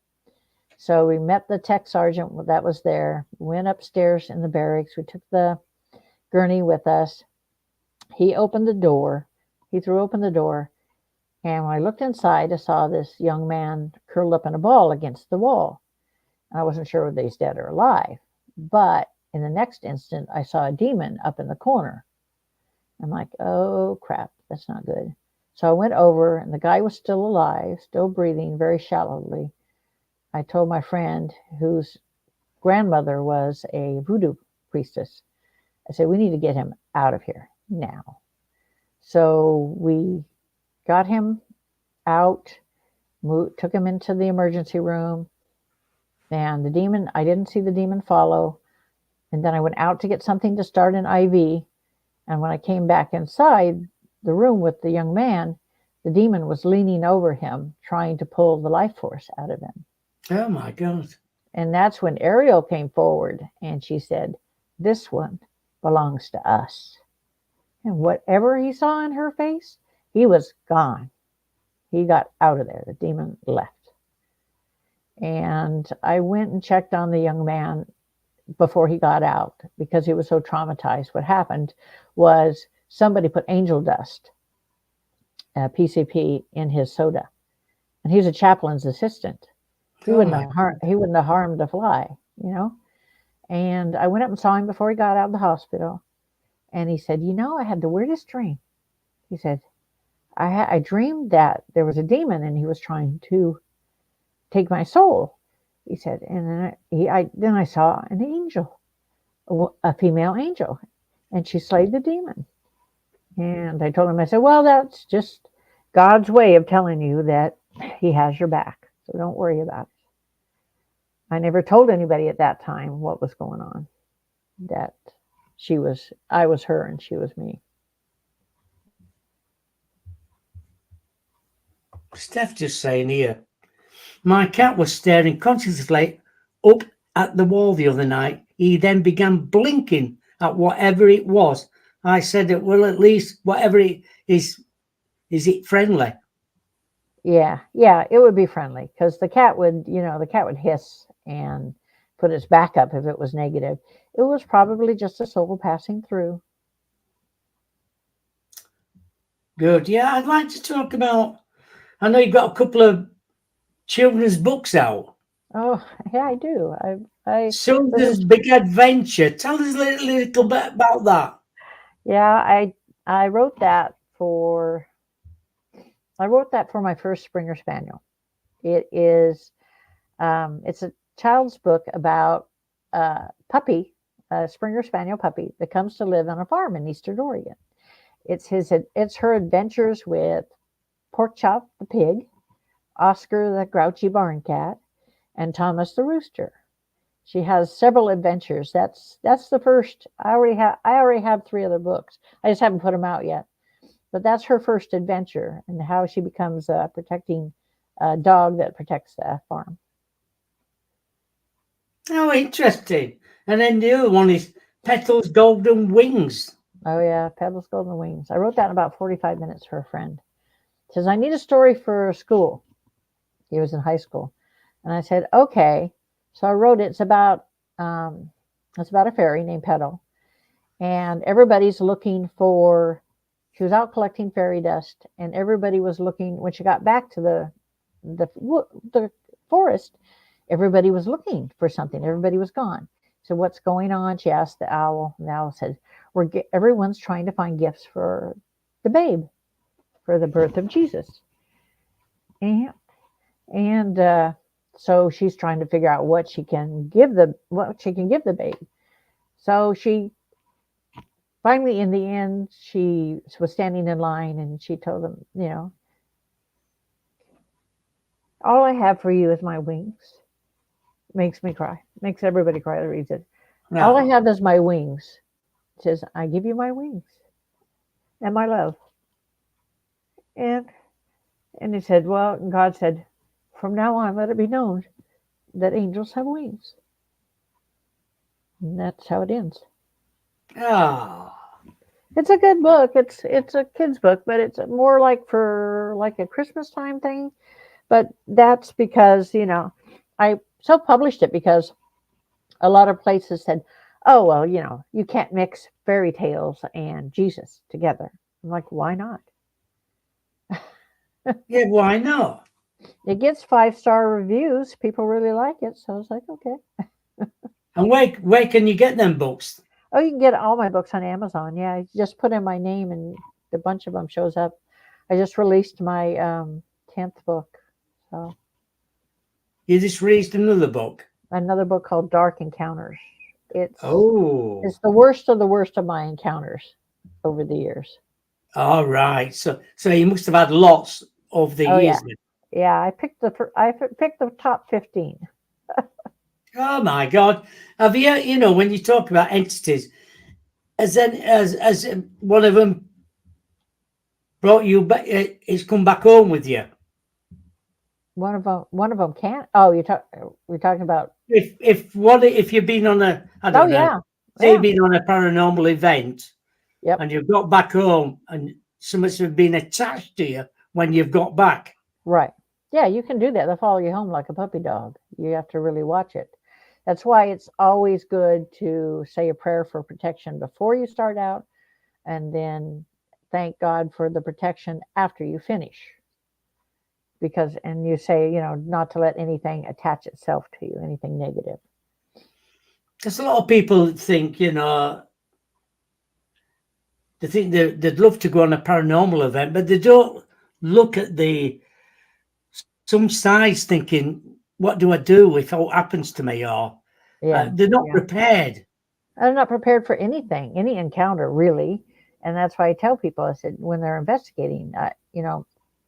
So we met the tech sergeant that was there, went upstairs in the barracks. We took the gurney with us. He opened the door. He threw open the door. And when I looked inside, I saw this young man curled up in a ball against the wall. And I wasn't sure whether he's dead or alive. But In the next instant, I saw a demon up in the corner. I'm like, oh crap, that's not good. So I went over, and the guy was still alive, still breathing very shallowly. I told my friend, whose grandmother was a voodoo priestess, I said, we need to get him out of here now. So we got him out, took him into the emergency room, and the demon, I didn't see the demon follow. And then I went out to get something to start an IV. And when I came back inside the room with the young man, the demon was leaning over him, trying to pull the life force out of him. Oh my God. And that's when Ariel came forward and she said, this one belongs to us. And whatever he saw in her face, he was gone. He got out of there. The demon left. And I went and checked on the young man before he got out because he was so traumatized. What happened was somebody put angel dust, PCP, in his soda. And he was a chaplain's assistant. He Oh wouldn't my. have he wouldn't have harmed a fly, you know. And I went up and saw him before he got out of the hospital. And he said, I had the weirdest dream. He said, I dreamed that there was a demon and he was trying to take my soul. He said, and then I saw an angel, a female angel, and she slayed the demon. And I told him, I said, well, that's just God's way of telling you that he has your back. So don't worry about it. I never told anybody at that time what was going on, that I was her and she was me. Steph just saying here, my cat was staring consciously up at the wall the other night. He then began blinking at whatever it was. I said, well, at least whatever it is it friendly? Yeah, it would be friendly because the cat would hiss and put its back up if it was negative. It was probably just a soul passing through. Good. Yeah, I'd like to talk about. I know you've got a couple of children's books out. Oh, yeah, I do. I this Sunder's is Big Adventure. Tell us a little bit about that. yeah, I wrote that for my first Springer Spaniel. It is it's a child's book about a puppy, a Springer Spaniel puppy that comes to live on a farm in Eastern Oregon. It's her adventures with Pork Chop the pig, Oscar the grouchy barn cat, and Thomas the rooster. She has several adventures. That's the first. I already have three other books. I just haven't put them out yet. But that's her first adventure and how she becomes a protecting dog that protects the farm. Oh, interesting. And then the other one is Petal's Golden Wings. Oh yeah, Pebbles Golden Wings. I wrote that in about 45 minutes for a friend. Says I need a story for school. He was in high school, and I said okay. So I wrote it. It's about a fairy named Petal, and everybody's looking for. She was out collecting fairy dust, and everybody was looking. When she got back to the the forest, everybody was looking for something. Everybody was gone. So what's going on? She asked the owl. And the owl said, everyone's trying to find gifts for the babe, for the birth of Jesus." And so she's trying to figure out what she can give the babe. So she finally, in the end, she was standing in line and she told them, all I have for you is my wings. Makes me cry. Makes everybody cry that reads it. All I No. have is my wings. It says, I give you my wings and my love. And he said, well, and God said, from now on, let it be known that angels have wings. And that's how it ends. Oh. It's a good book. It's a kid's book, but it's more like for like a Christmas time thing. But that's because, I self-published it because a lot of places said, oh, well, you can't mix fairy tales and Jesus together. I'm like, why not? Yeah, why not? It gets 5-star reviews. People really like it. So I was like, okay. And where can you get them books? Oh, you can get all my books on Amazon. Yeah, you just put in my name and a bunch of them shows up. I just released my 10th book. So You just released another book. another book called Dark Encounters. It's Oh, it's the worst of my encounters over the years. all right. So you must have had lots over the Oh yeah, years then. yeah. I picked the top 15. Oh my God. Have you, when you talk about entities, has one of them brought you back, it's come back home with you? One of them can't. Oh, we're talking about. If you've been on I Oh don't know, yeah, say you've yeah, been on a paranormal event yep, and you've got back home and something's been attached to you when you've got back. right. Yeah, you can do that. They'll follow you home like a puppy dog. You have to really watch it. That's why it's always good to say a prayer for protection before you start out, and then thank God for the protection after you finish. Because, and you say, not to let anything attach itself to you, anything negative. Because a lot of people think, they think they'd love to go on a paranormal event, but they don't look at some sides thinking, what do I do if all happens to me? Or Yeah, they're not yeah. prepared. I'm not prepared for anything, any encounter really. And that's why I tell people, I said, when they're investigating,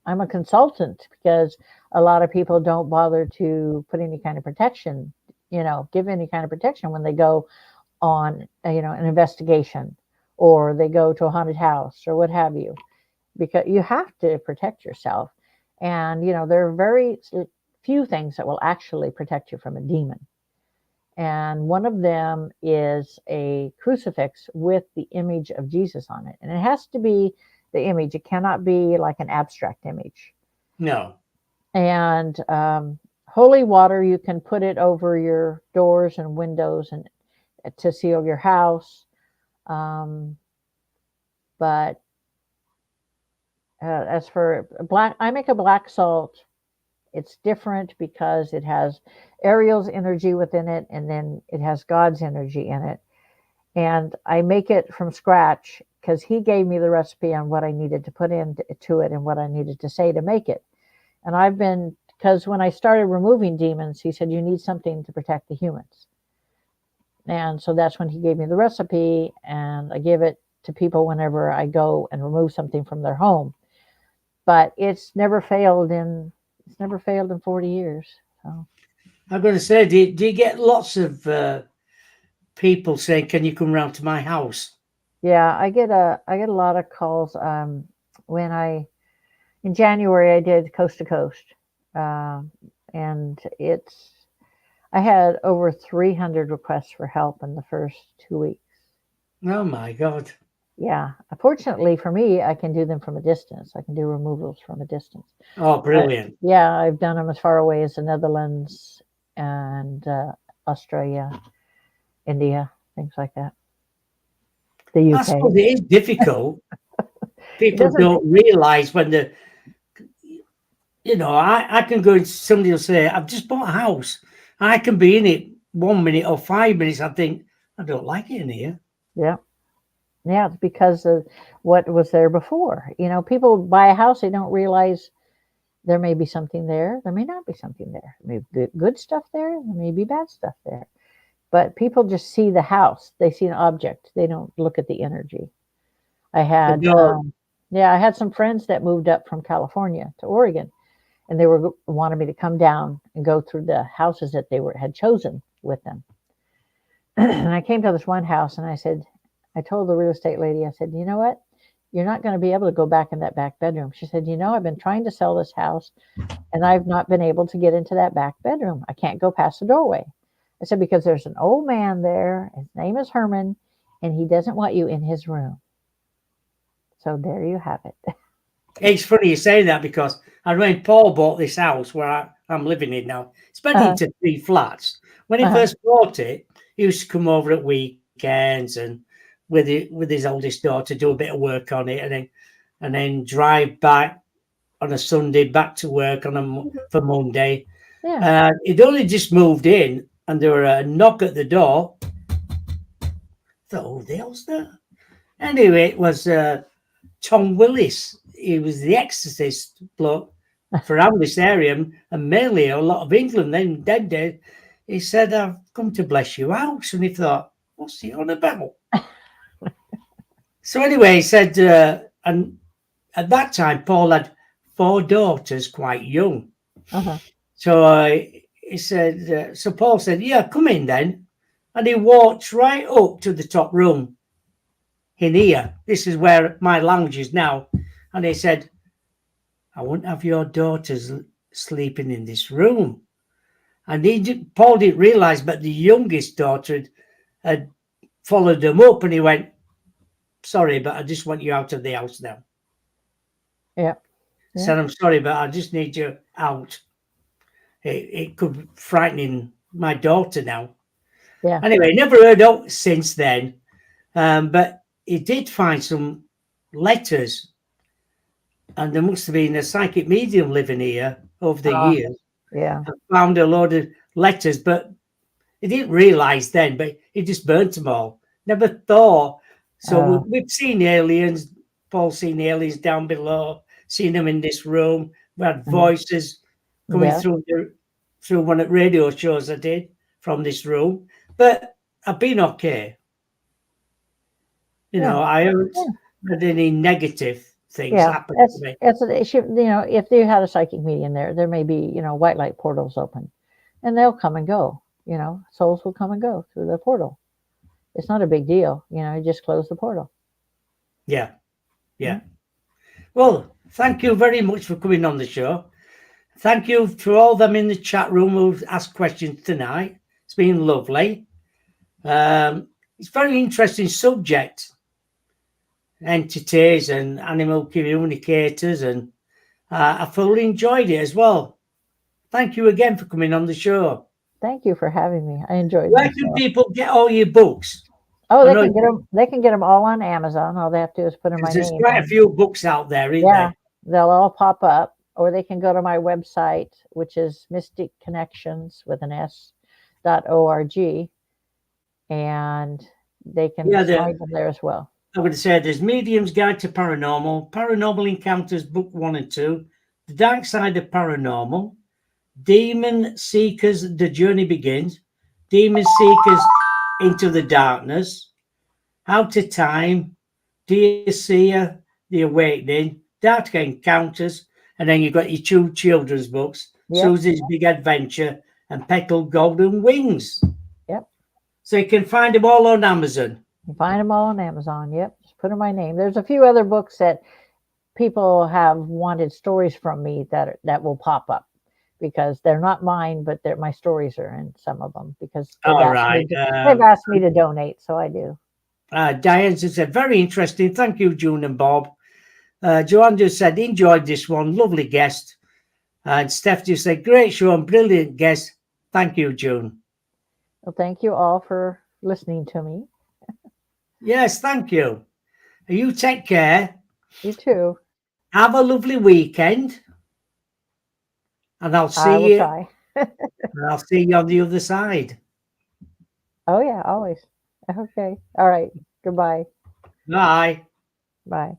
I'm a consultant because a lot of people don't bother to put any kind of protection, give any kind of protection when they go on, an investigation or they go to a haunted house or what have you, because you have to protect yourself. And, there are very few things that will actually protect you from a demon. And one of them is a crucifix with the image of Jesus on it. And it has to be the image, it cannot be like an abstract image. No. And holy water, you can put it over your doors and windows and to seal your house. But as for black, I make a black salt. It's different because it has Ariel's energy within it, and then it has God's energy in it. And I make it from scratch because he gave me the recipe on what I needed to put into it and what I needed to say to make it. And because when I started removing demons, he said, you need something to protect the humans. And so that's when he gave me the recipe, and I give it to people whenever I go and remove something from their home. But it's never failed in 40 years. So I'm going to say, do you get lots of people saying, can you come round to my house? yeah, I get a lot of calls. When I in January I did coast to coast, um, and I had over 300 requests for help in the first 2 weeks. Oh my God. Yeah, fortunately for me, I can do them from a distance. I can do removals from a distance. Oh, But brilliant. yeah, I've done them as far away as the Netherlands and Australia, India, things like that. The I UK. suppose it is difficult. It People doesn't. don't realize when I can go and somebody will say, I've just bought a house. I can be in it 1 minute or 5 minutes. I think, I don't like it in here. Yeah, yeah. It's because of what was there before. People buy a house, they don't realize there may be something there. There may not be something there. There may be good stuff there. There may be bad stuff there. But people just see the house. They see an object. They don't look at the energy. I They had, don't. yeah, I had some friends that moved up from California to Oregon, and they wanted me to come down and go through the houses that they had chosen with them. And I came to this one house, and I told the real estate lady, I said, you know what? You're not going to be able to go back in that back bedroom. She said, I've been trying to sell this house, and I've not been able to get into that back bedroom. I can't go past the doorway. I said, because there's an old man there. His name is Herman, and he doesn't want you in his room. So there you have it. It's funny you say that because when Paul bought this house where I'm living in now, it's been Uh-huh, into 3 flats. When he uh-huh, first bought it, he used to come over at weekends and with his oldest daughter do a bit of work on it, and then drive back on a Sunday back to work for Monday. yeah. He'd only just moved in, and there were a knock at the door. I thought, oh, the hell's that? Anyway, it was Tom Willis. He was the exorcist bloke around this area and mainly a lot of England then dead days. He said, I've come to bless your house. And he thought, what's he on about? So anyway, he said, and at that time, Paul had 4 daughters, quite young. Uh-huh. So he said, so Paul said, yeah, come in then. And he walked right up to the top room in here. This is where my lounge is now. And he said, I won't have your daughters sleeping in this room. And Paul didn't realize, but the youngest daughter had followed him up, and he went, sorry, but I just want you out of the house now. Yeah. Said, I'm sorry, but I just need you out. It could be frightening my daughter now. Yeah. Anyway, never heard of since then. But he did find some letters, and there must have been a psychic medium living here over the years. Yeah. And found a load of letters, but he didn't realize then, but he just burnt them all. Never thought. So we've seen aliens. Paul's seen aliens down below, seen them in this room. We had voices coming through one of the radio shows I did from this room. But I've been okay. You know, I haven't had any negative things happen to me. It's an issue. You know, if they had a psychic medium there may be, you know, white light portals open, and they'll come and go. You know, souls will come and go through the portal. It's not a big deal. You know, you just close the portal. Yeah. Yeah. Well, thank you very much for coming on the show. Thank you to all them in the chat room who've asked questions tonight. It's been lovely. It's a very interesting subject. Entities and animal communicators, and I thoroughly enjoyed it as well. Thank you again for coming on the show. Thank you for having me. I enjoyed it. Where can people get all your books? Oh, they can get them. They can get them all on Amazon. All they have to do is put in my name. There's quite a few books out there, isn't there? They'll all pop up, or they can go to my website, which is Mystic Connections with an S.org, and they can find them there as well. I would say there's Medium's Guide to Paranormal, Paranormal Encounters Book 1 and 2, The Dark Side of Paranormal, Demon Seekers, The Journey Begins, Demon Seekers Into the Darkness, How to Time, Dear Seer, The Awakening, Dark Encounters, and then you've got your 2 children's books, Susie's Big Adventure and Petal Golden Wings. Yep. So you can find them all on Amazon. You find them all on Amazon. Yep. Just put in my name. There's a few other books that people have wanted stories from me that will pop up, because they're not mine, but my stories are in some of them, because they've asked me to donate, so I do. Diane said, very interesting. Thank you, June and Bob. Joanne just said, enjoyed this one. Lovely guest. And Steph just said, great show and brilliant guest. Thank you, June. Well, thank you all for listening to me. Yes, thank you. You take care. You too. Have a lovely weekend. And I'll see you. Try. And I'll see you on the other side. Oh, yeah, always. Okay. All right. Goodbye. Bye. Bye.